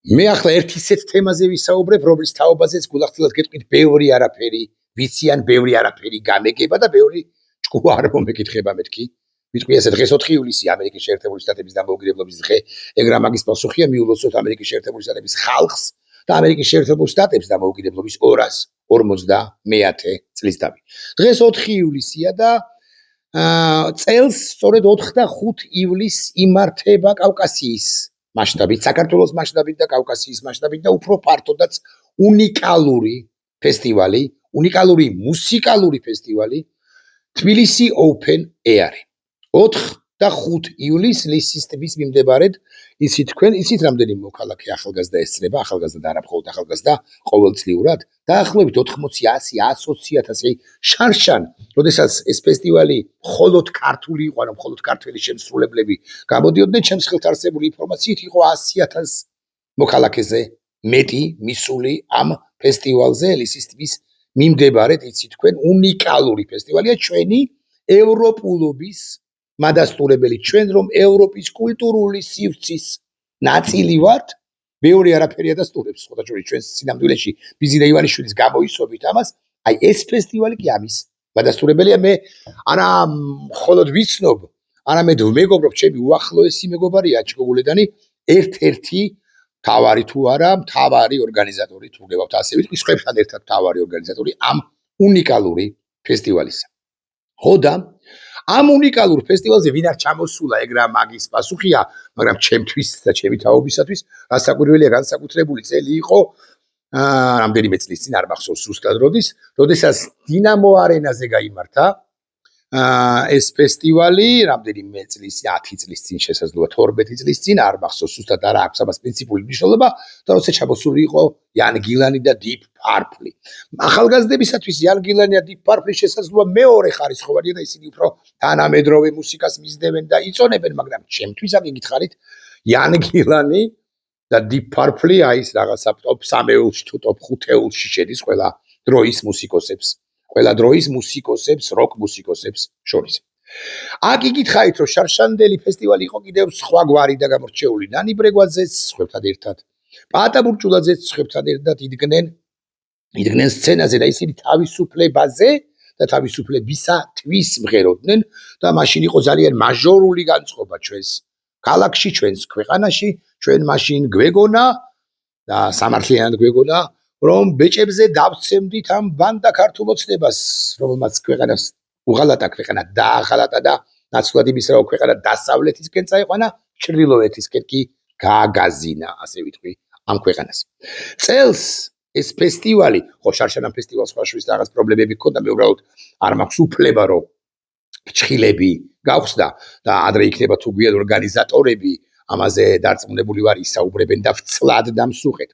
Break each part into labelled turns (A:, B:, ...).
A: მე ახლა ერთ ისეთ თემაზე ვისაუბრებ, რომლის თაობაზეც გულახდილად გეტყვით ბევრი არაფერი ვიცი ან ბევრი არაფერი გამეგება და ბევრი ჭკუა არ მომეკითხება მეთქი. ვიტყვი ესე დღეს 4 ივლისი ამერიკის შეერთებული შტატების დამოუკიდებლობის დღე. ეგ რა მაგის პასუხია მიულოცოთ ამერიკის შეერთებული შტატების ხალხს და ამერიკის შეერთებულ შტატებს დამოუკიდებლობის 250 წლის დავი. დღეს 4 ივლისია და წელს სწორედ 4 და 5 ივლისს იმართება კავკასიის მასშტაბით, საქართველოს მასშტაბით და კავკასიის მასშტაბით და უფრო ფართოდაც უნიკალური ფესტივალი, უნიკალური მუსიკალური ფესტივალი თბილისი Open Air. 4 და 5 ივლისს ლისის ტბის მიმდებარედ იცით თქვენ, იცით რამდენი მოქალაქე ახალგაზრდა ესწრება, ახალგაზრდა და არა მხოლოდ ახალგაზრდა ყოველწლიურად, დაახლოებით 80, 100, 120,000 შარშან, როდესაც ეს ფესტივალი მხოლოდ ქართული იყო, ანუ მხოლოდ ქართველი შემსრულებლები გამოდიოდნენ, ჩემს ხელთ არსებული ინფორმაციით იყო 100,000 მოქალაქეზე მეტი მისული ამ ფესტივალზე ლისის ტბის მიმდებარედ, იცით თქვენ, უნიკალური ფესტივალია ჩვენი ევროპულობის მადასტურებელი, ჩვენ რომ ევროპის კულტურული სივრცის ნაწილი ვართ, მეორე არაფერი ადასტურებს, ხოთა შორის ჩვენ სინამდვილეში ბიზიდა ივანიშვილის გამოისობით ამას, აი ეს ფესტივალი კი ამის მადასტურებელია. მე არა მხოლოდ ვიცნობ, არამედ მეგობრობ, ჩემი უახლოესი მეგობარია ჭკუგულედანი, ერთ-ერთი მთავარი თუ არა, მთავარი ორგანიზატორი თუ გებავთ ასე ვიტყვი, სხვებთან ერთად მთავარი ორგანიზატორი ამ უნიკალური ფესტივალისა. ხო და ამ უნიკალურ ფესტივალზე ვინ არ ჩამოსულა, ეგ რა მაგის პასუხია, მაგრამ ჩემთვის და ჩემი თაობისათვის რასაკვირველია განსაკუთრებული წელი იყო რამდენიმე წლის წინ არ მახსოვს ზუსტად როდის, როდესაც დინამო არენაზე გაიმართა ეს ფესტივალი, რამდენიმე წლის, 10 წლის წინ შესაძლოა 12 წლის წინ, არ მახსოვს ზუსტად არა აქვს ამას პრინციპული მნიშვნელობა, და როცა ჩამოსული იყო იან გილანი და Deep Purple. ახალგაზრდებისათვის იან გილანი და Deep Purple შესაძლოა მეორე ხარისხოვანია და ისინი უფრო თანამედროვე მუსიკას მისდევენ და იწონებენ, მაგრამ ჩემთვის აქ გითხარით იან გილანი და Deep Purple აი ეს რაღაცა top 3-ში თუ top 5-ში შედის ყველა დროის მუსიკოსებს. ყველა დროის მუსიკოსებს, როკ მუსიკოსებს შორის. აქ იგითხარით, რომ შარშანდელი ფესტივალი იყო კიდევ სხვა გვარი და გამორჩეული ნანი ბრეგვაძეც სხვებთან ერთად, პაატა ბურჭულაძეც სხვებთან ერთად იდგნენ სცენაზე და ისინი თავისუფლებაზე და თავისუფლებისათვის მღეროდნენ და მაშინ იყო ძალიან მაჟორული განწყობა ჩვენს ქალაქში, ჩვენს ქვეყანაში, ჩვენ მაშინ გვეგონა და სამართლიანად გვეგონა რომ ბეჭებზე დავცემდით ამ ბანდა ქართულ ოცნებას, რომელმაც ქვეყანას უღალატა ქვეყანა დააღალატა და ნაცვლად იმისა, რომ ქვეყანა დასავლეთისკენ წაიყვანა, ჩრდილოეთისკენ კი გააგაზინა, ასე ვიტყვი, ამ ქვეყანას. წელს ეს ფესტივალი, ხო შარშან ამ ფესტივალს ხაშვის რაღაც პრობლემები ჰქონდა, მე უბრალოდ არ მაქვს უფლება, რომ ფრჩხილები გავხსდა და ადრე იქნება თუ გვიან ორგანიზატორები ამაზე დარწმუნებული ვარ ისაუბრებენ და ვცლად დამსუხეთ.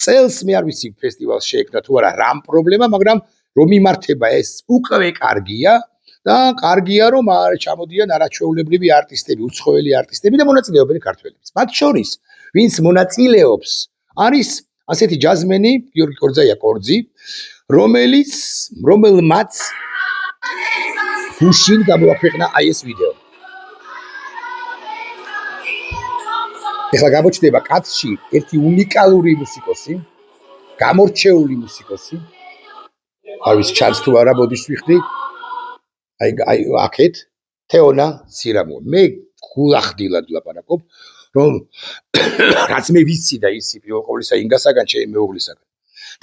A: წელს მე არ ვიცი ფესტივალს შეექმნა თუ არა რამ პრობლემა, მაგრამ რომ იმართება ეს უკვე კარგია და კარგია რომ ჩამოდიან არაჩვეულებრივი არტისტები, უცხოელი არტისტები და მონაწილეობენ ქართველებიც. მათ შორის ვინც მონაწილეობს არის ასეთი ჯაზმენი გიორგი კორძი, რომელმაც გუშინ გამოაქვეყნა აი ეს ვიდეო. ეხლა გამოჩნდება კაცში ერთი უნიკალური მუსიკოსი, გამორჩეული მუსიკოსი. არ ვიცი ჩანს თუ არა, მოდის ვიხდი. აი აქეთ თეონა სირამო. მე გულახდილად ვლაპარაკობ, რომ რაც მე ვიცი და ისი პირველ ყოვლისა ინგასაგან, ჩემი მეუღლისაგან.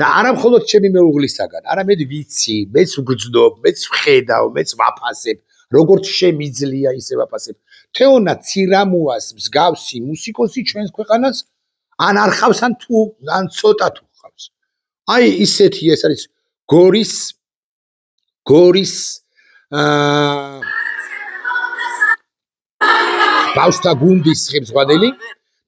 A: და არა მხოლოდ ჩემი მეუღლისაგან, არამედ ვიცი, მეც ვგრძნობ, მეც ვხედავ, მეც ვაფასებ, როგორც შემიძლია ისე ვაფასებ. თეონა ცირამუას მსგავსი მუსიკოსი ჩვენს ქვეყანას ან არ ხავს ან ცოტა თუ ხავს. აი ისეთი ეს არის გორის ბავშვთა გუნდის ხელმძღვანელი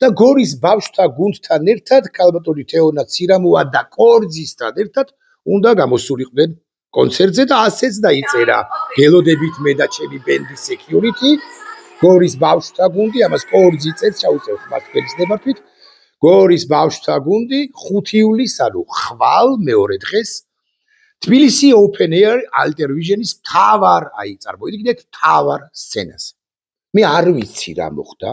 A: და გორის ბავშვთა გუნდთან ერთად კალბატონი თეონა ცირამუა და კორძისთან ერთად უნდა გამოსულიყვნენ კონცერტზე და ასეც დაიწერა გელოდებით მე და ჩემი ბენდი Security. გორის ბავშვთა გუნდი, ამას კორძი წერს, ჩაუწერთ მას თქვენის ნებართვით. გორის ბავშვთა გუნდი 5 ივლისს, ანუ ხვალ მეორე დღეს თბილისი Open Air Alter Vision-ის მთავარ სცენაზე. მე არ ვიცი რა მოხდა,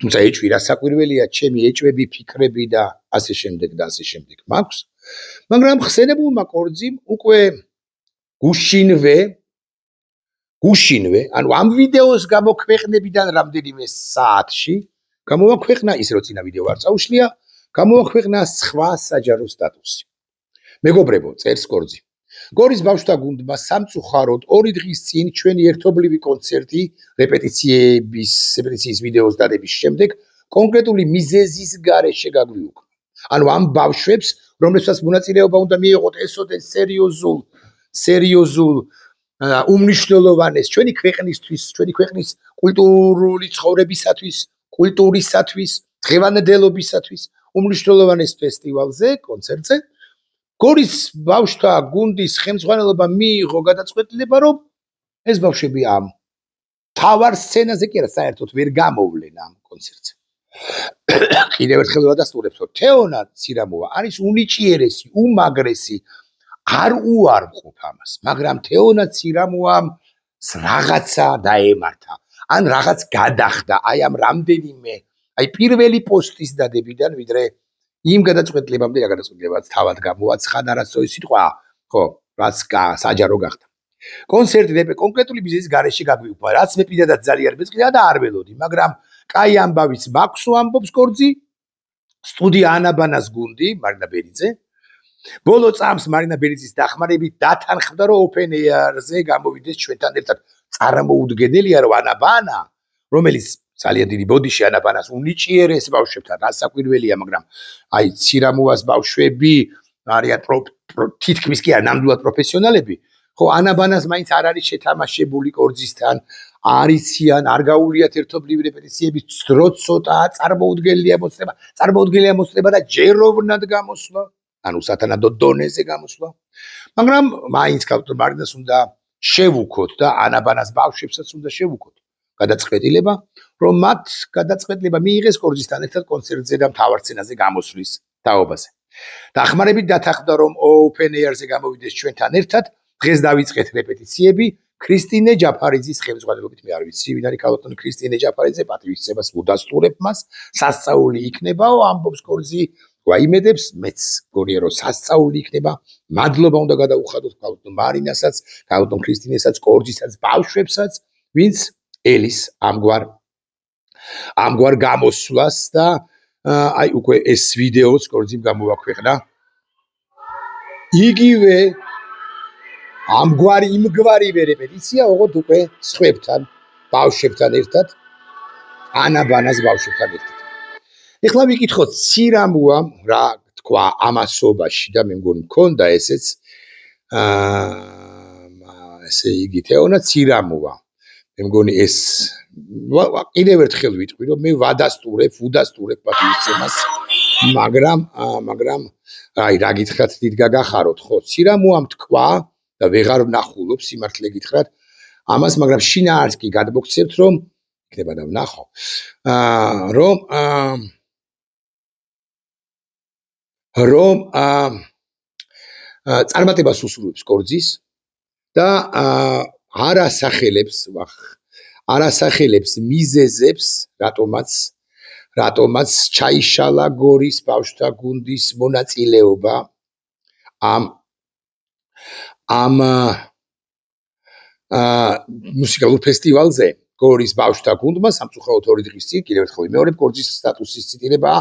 A: თუმცა ეჭვი რა საკვირველია, ჩემი ეჭვები, ფიქრები და ასე შემდეგ და ასე შემდეგ მაქვს. მაგრამ ხსენებულმა კორძიმ უკვე გუშინვე, ანუ ამ ვიდეოს გამოქვეყნებიდან რამდენიმე საათში გამოაქვეყნა ის რო წინა ვიდეო არ წაუშლია, გამოაქვეყნა სხვა საჯარო სტატუსი. მეგობრებო, წერს კორძი. გორის ბავშვთა გუნდმა სამწუხაროდ 2 დღის წინ ჩვენი ერთობლივი კონცერტი რეპეტიციის ვიდეოს დადების შემდეგ კონკრეტული მიზეზის გარეშე გაგვიუქმა. ანუ ამ ბავშვებს, რომლებსაც მონაწილეობა უნდა მიეღოთ ესოდენ სერიოზულ უმნიშვნელოვანეს ჩვენი ქვეყნისთვის, ჩვენი ქვეყნის კულტურული ცხოვრებისათვის, კულტურისათვის, დღევანდელობისათვის უმნიშვნელოვანეს ფესტივალზე, კონცერტზე გორის ბავშვთა გუნდის ხელმძღვანელობა მიიღო გადაწყვეტილება, რომ ეს ბავშვები ამ თავარ სცენაზე კი არა, საერთოდ ვერ გამოვლენ ამ კონცერტზე. კიდევ ერთხელ ვადასტურებ, რომ თეონა ცირამოვა არის უნიჭიერესი, უმაგრესი, არ უარყოფ ამას, მაგრამ თეონა ცირამოვამ რაღაცა დაემართა, ან რაღაც გადახდა, აი ამ რამდენიმე, აი პირველი პოსტის დადებიდან, ვიდრე იმ გადაწყვეტილებამდე რა გადაწყვეტილებაც თავად გამოაცხადა, რაც სწორი სიტყვა, ხო, რაც საჯარო გახდა. კონცერტი კონკრეტული მიზეზის გარეშე გაგვიუქმა, რაც მე პირადად ძალიან მეწყიდა და არ ველოდი, მაგრამ კაი ამბავიც მაქვს, ამბობს კორძი, სტუდია ანაბანას გუნდი, მარინა ბერიძე. ბოლო წამს მარინა ბერიძის დახმარებით დათანხმდა, რომ open air-ზე გამოვიდეს ჩვენთან ერთად. წარმოუდგენელია, რომ ანაბანა, რომელიც ძალიან დიდი ბოდიში ანაბანას უნიჭიერეს ბავშვებთან, რასაკვირველია, მაგრამ აი ცირამოვას ბავშვები არიან თითქმის კი არ ნამდვილად პროფესიონალები. ხო, ანაბანას მაინც არ არის შეთამაშებული კორძისთან, არიციან, არ გაუვლიათ ერთობლივი რეპეტიციების დრო ცოტაა, წარმოუდგენელია მოსწრება და ჯეროვნად გამოსვლა, ანუ სათანადო დონეზე გამოსვლა. მაგრამ მაინც კალტურ მარინას უნდა შევუქოთ და ანაბანას ბავშვებსაც უნდა შევუქოთ გადაწყვეტილება, რომ მათ გადაწყვეტილება მიიღეს კორძისთან ერთად კონცერტზე და მთავარ სცენაზე გამოსვლის თაობაზე. დახმარებით დათანხმდა, რომ open air-ზე გამოვიდეს ჩვენთან ერთად. დღეს დავიწყეთ რეპეტიციები ქრისტინე ჯაფარიძის ხელმძღვანელობით. მე არ ვიცი, ვინ არის ქალბატონი ქრისტინე ჯაფარიძე, პატივისცემას ვუდასტურებ მას. სასწაული იქნებაო, ამბობს კორძი, გვაიმედებს, მეც გონია რომ სასწაული იქნება. მადლობა უნდა გადაუხადოთ ქალბატონ მარინასაც, ქალბატონ ქრისტინესაც, კორძისაც, ბავშვებსაც, ვინც ელის ამგვარ გამოსვლას და აი უკვე ეს ვიდეოც კორძიმ გამოაქვეყნა. იგივე იმგვარივე რეპეტიცია ოღონდ უკვე სხვებთან, ბავშვებთან ერთად, ანაბანას ბავშვებთან ერთად. ეხლა ვიკითხოთ ცირამოამ რა თქვა ამასობაში და მე მგონი მქონდა ესეც ესე იგი თეონა ცირამოვა. მე მგონი ეს კიდევ ერთხელ ვიტყვი, რომ მე ვუდასტურებ პატივისცემას, მაგრამ აი რა გითხრათ, დიდ გაგახაროთ, ხო, ცირამოამ თქვა და ვეღარ ვნახულობ სიმართლე გითხრათ ამას, მაგრამ შინაარს კი გადმოგცემთ, რომ იქნება და ვნახო, რომ წარმატებას უსურვებს კორძის და არასახელებს მიზეზებს, რატომაც ჩაიშალა გორის ბავშვთა გუნდის მონაწილეობა ამ მუსიკალურ ფესტივალზე. გორის ბავშვთა გუნდმა სამწუხაროდ 2 დღის წინ, კიდევ ერთხელ ვიმეორებ, კორძის სტატუსის ციტირებაა,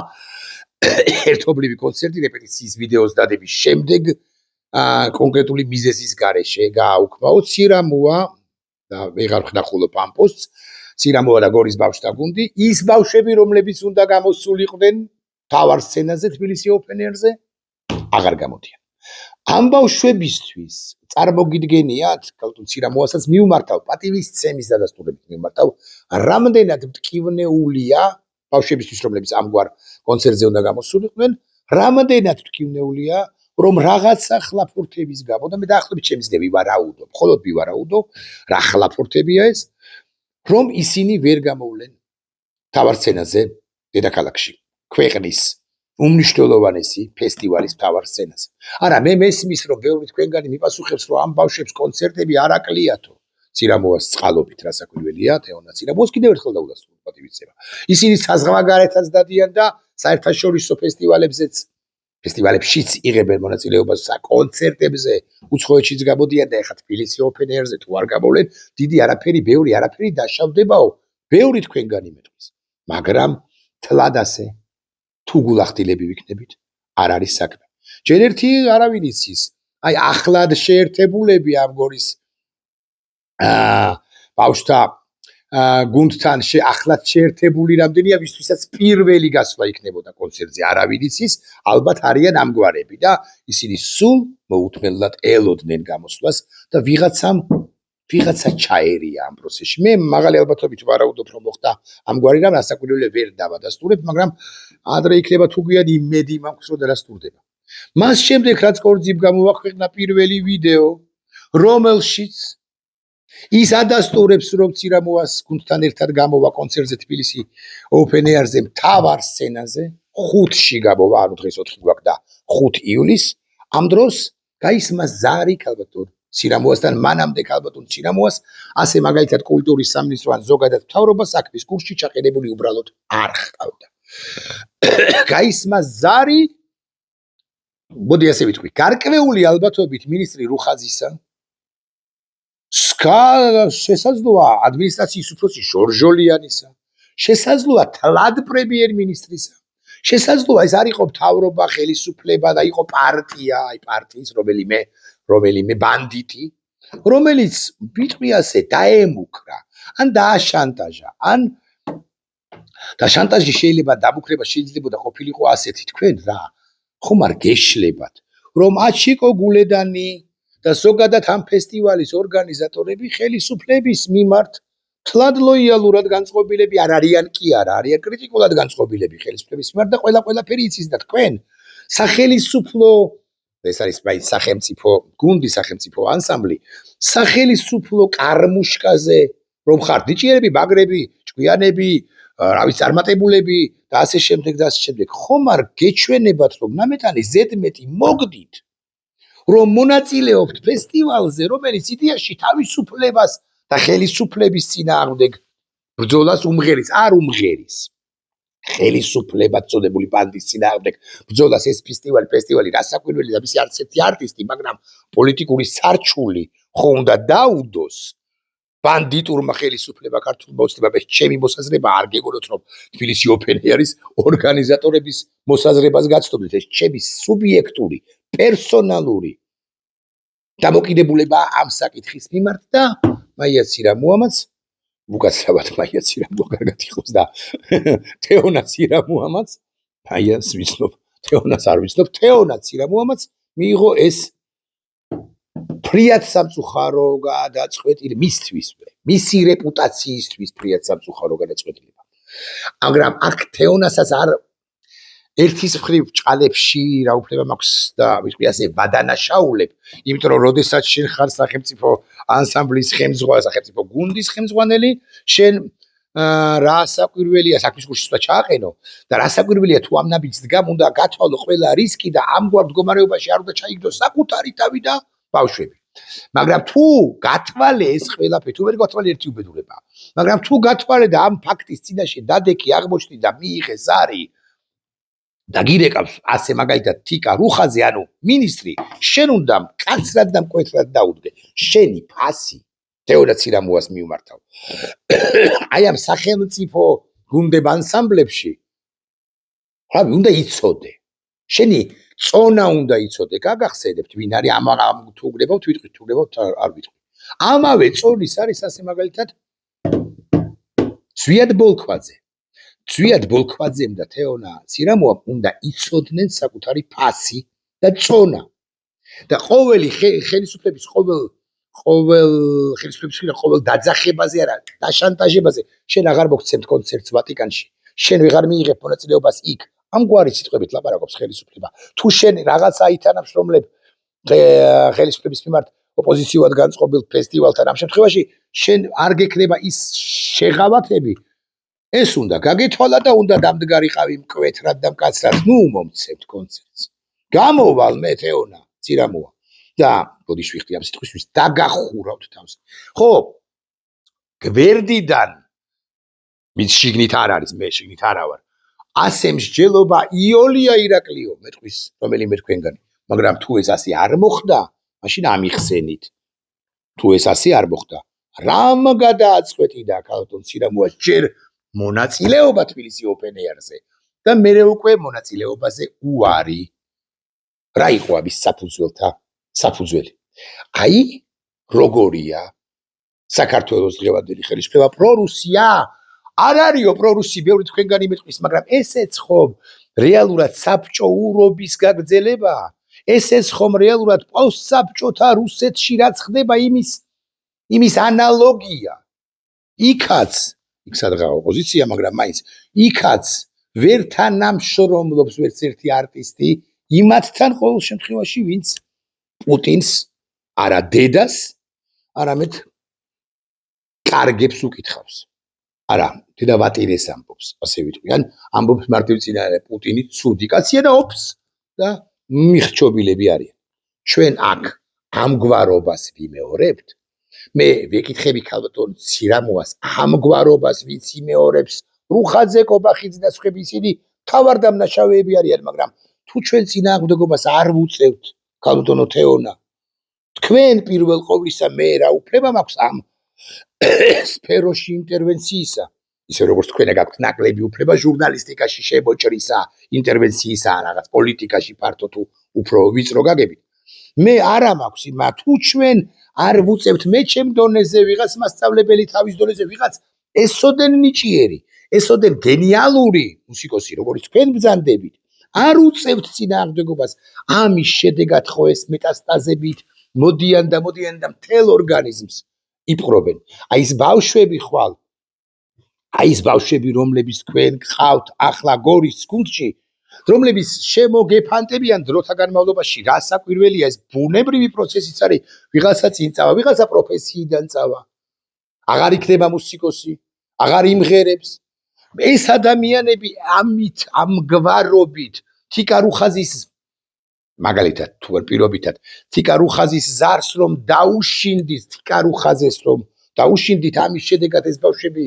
A: ერთობლივი კონცერტი რეპეტიციის ვიდეოს დადების შემდეგ კონკრეტული მიზეზის გარეშე გააუქმაო ცირამოვა და ვეღარ ვნახულობ ამ პოსტს. ცირამოვა და გორის ბავშვთა გუნდი, ის ბავშვები, რომლებიც უნდა გამოსულიყვნენ თავარ სცენაზე თბილისი open air-ზე, აღარ გამოდიან. ამ ბავშვებისთვის წარმოგიდგენიათ, კალტურ ცირამოვასაც მივმართავ, პატივისცემის დადასტურებით მივმართავ, რამდენად მტკივნეულია ბავშვებისთვის, რომლებიც ამგვარ კონცერტზე უნდა გამოსულიყვნენ, რამდენად მტკივნეულია, რომ რაღაცა ხლაფურთების გამო და მე დაახლოებით ჩემს ზე ვივარაუდო, მხოლოდ ვივარაუდო, რა ხლაფურთებია ეს, რომ ისინი ვერ გამოვლენ თავარ სცენაზე დედაქალაქში, ქვეყნის უმნიშვნელოვანესი ფესტივალის თავარ სცენაზე. არა, მე მესმის, რომ ბევრი თქვენგანი მიპასუხებს, რომ ამ ბავშვებს კონცერტები არ აკლიათო. ცირამოას წყალობით რასაკვირველია თეონა ცირამოას კიდევ ერთხელ დაუდასტურებთ პატივისცემა ისინი საზღვარგარეთაც დადიან და საერთაშორისო ფესტივალებშიც იღებენ მონაწილეობას კონცერტებზე უცხოეთშიც გამოდიან და ეხლა თბილისი ოპენ ერზე თუ არ გამოვლენ დიდი არაფერი ბევრი არაფერი დაშავდებაო ბევრი თქვენგანი მეტყვის მაგრამ თლად ასე თუ გულახდილები ვიქნებით არ არის საქმე ჯერ ერთი არავინ იცის აი ახლად შეერთებულები ამ გორის ბავშვთა გუნდთან ახლად შეერთებული რამდენია ვისთვისაც პირველი გასვლა იქნებოდა კონცერტზე არავინ იცის ალბათ არიან ამგვარები და ისინი სულ მოუთმენლად ელოდნენ გამოსვლას და ვიღაცა ჩაერია ამ პროცესში მე მაღალი ალბათობით ვარაუდობ რომ მოხდა ამგვარი რამ რასაკვირველია ვერ დავადასტურებ მაგრამ ადრე იქნება თუ გვიან იმედი მაქვს რომ დადასტურდება მას შემდეგ რაც კორძიმ გამოაქვეყნა პირველი ვიდეო რომელშიც ის ადასტურებს რომ ცირამოას გუნდთან ერთად გამოვა კონცერტზე თბილისი ოპენ ერზე მთავარ სცენაზე 5-ში გამოვა ანუ დღეს 4 გვაქვს და 5 ივლისს ამ დროს გაისმა ზარი ქალბატონ ცირამოასთან მანამდე ქალბატონ ცირამოას ასე მაგალითად კულტურის სამინისტრო ან ზოგადად მთავრობა საქმის კურსში ჩაყენებული უბრალოდ არ ხავდა გაისმა ზარი მოდი ასე ვიტყვი გარკვეული ალბათობით მინისტრი რუხაძისა შესაძლოა ადმინისტრაციის უფროსი ჟორჟოლიანისა შესაძლოა თლად პრემიერ-მინისტრისა შესაძლოა ეს არ იყო მთავრობა ხელისუფლება და იყო პარტია აი პარტიის რომელიმე ბანდიტი რომელიც ვიტყვი ასე დაემუქრა ან დააშანტაჟა ან და შანტაჟი შეიძლება დამუქრება შეიძლება ყოფილიყო ასეთი თქვენ რა ხომ არ გეშლებათ რომ აჩიკო გულედანი და ზოგადად ამ ფესტივალის ორგანიზატორები ხელისუფლების მიმართ თლად ლოიალურად განწყობილები არ არიან კი არა არიან კრიტიკულად განწყობილები ხელისუფლების მიმართ და ყველაფერი იცის და თქვენ სახელისუფლო ეს არის მაინც სახელმწიფო გუნდი სახელმწიფო ანსამბლი სახელისუფლო კარმუშკაზე რომ ხარ დიჭიერები მაგრები ჭკვიანები რავი წარმატებულები და ასე შემდეგ ხომ არ გეჩვენებათ რომ ნამეტანი ზედმეტი მოგდით რომ მონაწილეობთ ფესტივალზე რომელიც იდეაში თავისუფლებას და ხელისუფლების წინააღმდეგ ბრძოლას უმღერის არ უმღერის ხელისუფლებად წოდებული ბანდის წინააღმდეგ ბრძოლას ეს ფესტივალი რასაკვირველი და მისი არც ერთი არტისტი მაგრამ პოლიტიკური სარჩული ხო უნდა დაუდოს ბანდიტურმა ხელისუფლება ქართულ მოძრაობას ჩემი მოსაზრება არ გეგონოთ რომ თბილისი ოპენ ერის ორგანიზატორების მოსაზრებას გაცნობთ ეს ჩემი სუბიექტური პერსონალური დამოკიდებულება ამ საკითხის მიმართ და მაია ცირამოამაც უკაცრავად მაია ცირამოა კარგად იყოს და თეონა ცირამოამაც მაიას ვიცნობ თეონას არ ვიცნობ თეონა ცირამოამაც მიიღო ეს ფრიად სამწუხარო გადაწყვეტილება მისთვისვე მისი რეპუტაციისთვის ფრიად სამწუხარო გადაწყვეტილება მაგრამ აქ თეონასაც არ ერთის მხრივ ჭალებში რა უფლება მაქვს და ვიტყვი ასე ვადანაშაულებ იმიტომ რომ როდესაც შენ ხარ სახელმწიფო ანსამბლის სახელმწიფო გუნდის ხელმძღვანელი შენ რასაკვირველია საქმის კურსში ჩააყენო და რასაკვირველია თუ ამ ნაბიჯს დგამ უნდა გათვალო ყველა რისკი და ამგვარ მდგომარეობაში არ უნდა ჩაიგდოს საკუთარი თავი და ბავშვები მაგრამ თუ გათვალე ეს ყველაფერი თუ ვერ გათვალე ერთი უბედურება მაგრამ თუ გათვალე და ამ ფაქტის წინაშე დადექი აღმოჩნდი და მიიღე ზარი და გირეკავს ასე მაგალითად თიკა რუხაძე ანუ მინისტრი შენ უნდა კაცრად და მკვეთრად დაუდგე შენი ფასი თეონა ცირამოას მიუმართავ აი ამ სახელმწიფო გუნდებ ანსამბლებში რავი უნდა იცოდე შენი წონა უნდა იცოდე გაგახსენებთ ვინ არის ამ თუ უგდებავთ ვიტყვით თუ უგდებავთ არ ვიტყვი ამავე წონის არის ასე მაგალითად ზვიად ბოლქვაძემ და თეონა ცირამოამ უნდა იცოდნენ საკუთარი ფასი და წონა და ყოველი ხელისუფლების ყოველ დაძახებაზე არა დაშანტაჟებაზე შენ აღარ მოგცემთ კონცერტს ვატიკანში შენ ვეღარ მიიღებ მონაწილეობას იქ ამგვარი სიტყვებით ლაპარაკობს ხელისუფლება თუ შენ რაღაცა ითანამშრომლებ ხელისუფლების მიმართ ოპოზიციურად განწყობილ ფესტივალთან ამ შემთხვევაში შენ არ გექნება ის შეღავათები ეს უნდა გაგეთვალა და უნდა დამდგარიყავი მკვეთრად და მკაცრად ნუ მომცემთ კონცერტს გამოვალ მე თეონა ცირამოა და ბოდიშვიხტი ამ სიტყვისთვის დაგახურავთ თავს ხო გვერდიდან მის შიგნით არ არის, მე შიგნით არა ვარ. ასე მსჯელობა იოლია ირაკლიო მეტყვის რომელიმე თქვენგანი, მაგრამ თუ ეს ასე არ მოხდა, მაშინ ამიხსენით. თუ ეს ასე არ მოხდა, რამ გადააწყვეტიდა ქალბატონ სირამუას ჯერ მონაწილეობა თბილისი ოპენ ეარზე და მერე უკვე მონაწილეობაზე უარი. რა იყო ამის საფუძველი? აი, როგორია საქართველოს დღევანდელი ხელისუფლება პრორუსია? არ არისო პრორუსი, ბევრი თქვენგანი მეტყვის, მაგრამ ესეც ხომ რეალურად საბჭოურობის გაგრძელება? ესეც ხომ რეალურად პოსტსაბჭოთა რუსეთში რაც ხდება იმის ანალოგია? იქაც, იქ სადღა ოპოზიცია, მაგრამ მაინც იქაც ვერ თანამშრომლობს ვერც ერთი არტისტი იმათთან ყოველ შემთხვევაში, ვინც პუტინს არა დედას, არამედ კარგებს უკითხავს. არა, დედა ვატირეს ამბობს, ასე ვიტყვი, ან ამბობს მარტივწინააღმდეგე პუტინი ცუდი კაცია და ოფს და მიხჩობილები არიან. ჩვენ აქ ამგვარობას ვიმეორებთ. მე ვეკითხები ქალბატონ სირამუას, ამგვარობას ვინც იმეორებს, რუხაძე, კობახიძე და სხვები ისინი თავარდამნაშავეები არიან, მაგრამ თუ ჩვენ წინააღმდეგობას არ ვუწევთ, ქალბატონო თეონა, თქვენ პირველ ყოვლისა მე რა უფლება მაქვს ამ სფეროში ინტერვენციისა, ისე როგორც თქვენ გაქვთ ნაკლები უფლება ჟურნალისტიკაში შემოჭრისა, ინტერვენციისა, რაღაც პოლიტიკაში ფართო თუ უფრო ვიწრო გაგებით. მე არა მაქვს იმა, თუ ჩვენ არ ვუწევთ მე ჩემ დონეზე ვიღაც მასწავლებელი თავის დონეზე ვიღაც ესოდენ ნიჭიერი, ესოდენ გენიალური მუსიკოსი, როგორც თქვენ ბრძანდებით, არ უწევთ წინააღმდეგობას, ამის შედეგად ხო ეს მეტასტაზებით მოდიან და მთელ ორგანიზმს იპყრობენ. აი ეს ბავშვები ხვალ, აი ეს ბავშვები, რომლებიც თქვენ გყავთ ახლა გორის გუნდში, რომლებიც შემოგეფანტებიან დროთა განმავლობაში, რა საკვირველია, ეს ბუნებრივი პროცესიც არის, ვიღაცა წინ წავა, ვიღაცა პროფესიიდან წავა, აღარ იქნება მუსიკოსი, აღარ იმღერებს. ეს ადამიანები ამგვარობით თიკა რუხაზის მაგალითად თუ არ პირობითად თიკა რუხაზის ზარს რომ დაუშინდით, თიკა რუხაზეს რომ დაუშინდით, ამის შედეგად ეს ბავშვები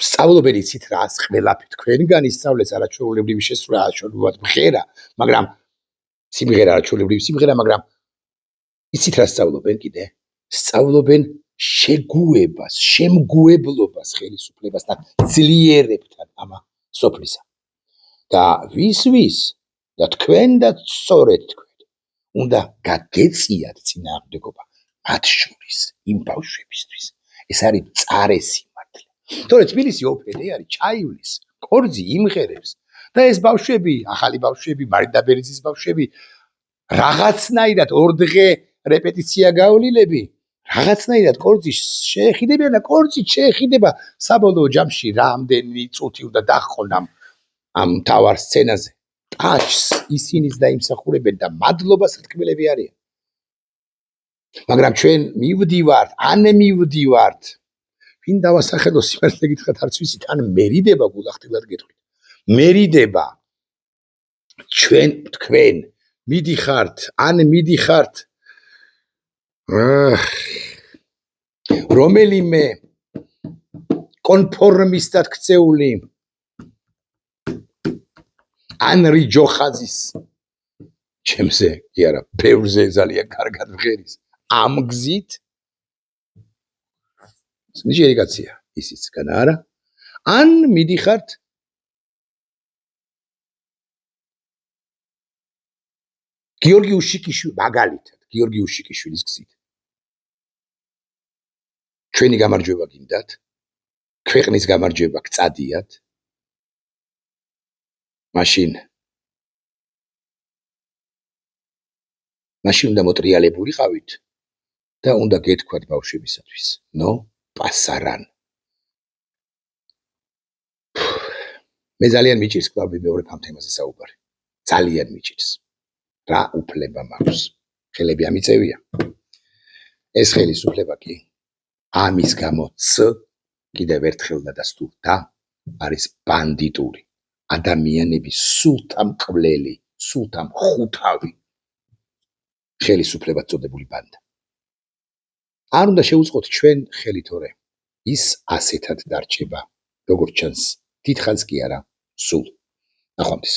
A: სწავლობენ, იცით რა, ყველაფერი თქვენგან ისწავლეს, არაჩვეულებრივი შესრულება, არაჩვეულებრივად მღერა, მაგრამ სიმღერა, არაჩვეულებრივი სიმღერა, მაგრამ იცით რა სწავლობენ კიდე? სწავლობენ შეგუებას, შემგუებლობას ხელისუფლებასთან, ძლიერებთან ამ სოფლისა. და ვის და თქვენ და სწორედ თქვენ უნდა გაგეწიათ წინააღმდეგობა მათ შორის იმ ბავშვებისთვის. ეს არის მწარე სიმართლე. თორე თბილისი ოპერე არის, ჩაივლის, კორძი იმღერებს და ეს ბავშვები, ახალი ბავშვები, მარიდა ბერიძის ბავშვები რაღაცნაირად ორდღე რეპეტიცია გავლილები, რაღაცნაირად კორძი შეეხიდებიან და კორძი შეეხიდება საბოლოო ჯამში რამდენი წუთი უნდა დაჰყონ ამ თავარ სცენაზე. ტაჩს ისინიც დაიმსახურებენ და მადლობას თქმელები არიან. მაგრამ ჩვენ მივდივართ, ვინ დავასახელო სიმართლე გითხრათ, არც ვიცით, ან მერიდება გულახდილად გეტყვით. მერიდება თქვენ მიდიხართ რომელიმე კონფორმისტად ქცეული ანრი ჯოხაძის ჩემზე კი არა, ბევრზე ძალიან კარგად მღერის ამ გზით ნიჭიერი კაცია ისიც განა არა, ან მიდიხართ გიორგი უშიკიშვილი, მაგალითად გიორგი უშიკიშვილის გზით. ჩვენი გამარჯვება გინდათ, ქვეყნის გამარჯვება გწადიათ, მაშინ უნდა მოტრიალებულიყავით და უნდა გეთქვათ ბავშვებისათვის, ნო პასარან. მე ძალიან მიჭირს კვლავ ვიმეორებ ამ თემაზე საუბარი. ძალიან მიჭირს. რა უფლება მაქვს? ხელები ამიწევია. ეს ხელისუფლება კი ამის გამო კიდევ ერთხელ დადასტურდა და არის ბანდიტური. ადამიანების სულთა მკვლელი, სულთა მხუთავი ხელისუფლებად წოდებული ბანდა. არ უნდა შევუწყოთ ჩვენ ხელითორე. ის ასეთად დარჩება, როგორც ჩანს, დიდხანს კი არა, სულ. ნახვამდის.